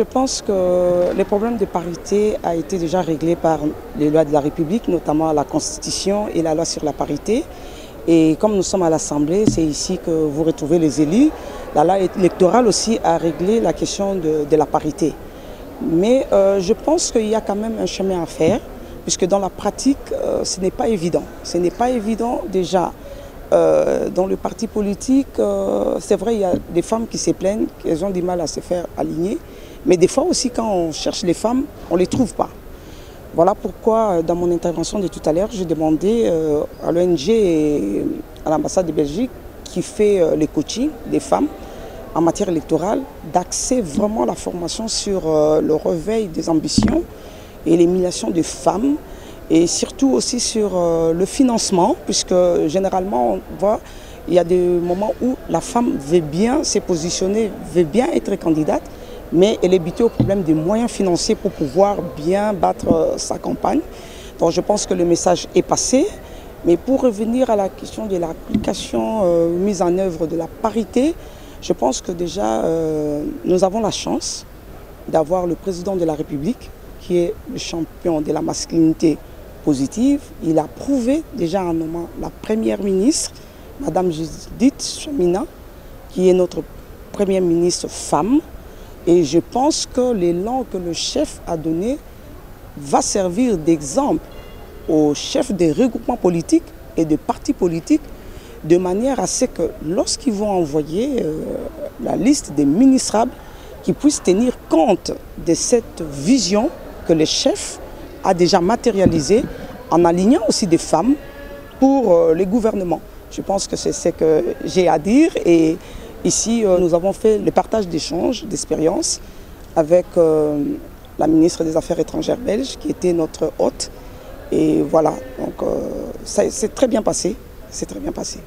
Je pense que les problèmes de parité ont été déjà réglés par les lois de la République, notamment la Constitution et la loi sur la parité. Et comme nous sommes à l'Assemblée, c'est ici que vous retrouvez les élus. La loi électorale aussi a réglé la question de la parité. Mais je pense qu'il y a quand même un chemin à faire, puisque dans la pratique, ce n'est pas évident. Ce n'est pas évident déjà. Dans le parti politique, c'est vrai, il y a des femmes qui se plaignent, qu'elles ont du mal à se faire aligner. Mais des fois aussi, quand on cherche les femmes, on ne les trouve pas. Voilà pourquoi, dans mon intervention de tout à l'heure, j'ai demandé à l'ONG et à l'ambassade de Belgique, qui fait les coachings des femmes en matière électorale, d'axer vraiment la formation sur le réveil des ambitions et l'élimination des femmes, et surtout aussi sur le financement, puisque généralement, on voit, il y a des moments où la femme veut bien se positionner, veut bien être candidate, mais elle est butée au problème des moyens financiers pour pouvoir bien battre sa campagne. Donc je pense que le message est passé. Mais pour revenir à la question de l'application mise en œuvre de la parité, je pense que déjà nous avons la chance d'avoir le président de la République qui est le champion de la masculinité positive. Il a prouvé déjà en nommant la première ministre, Madame Judith Suminwa, qui est notre première ministre femme. Et je pense que l'élan que le chef a donné va servir d'exemple aux chefs des regroupements politiques et des partis politiques, de manière à ce que lorsqu'ils vont envoyer la liste des ministrables, qu'ils puissent tenir compte de cette vision que le chef a déjà matérialisée en alignant aussi des femmes pour les gouvernements. Je pense que c'est ce que j'ai à dire. Et ici, nous avons fait le partage d'échanges, d'expériences avec la ministre des Affaires étrangères belge, qui était notre hôte. Et voilà, donc c'est très bien passé. C'est très bien passé.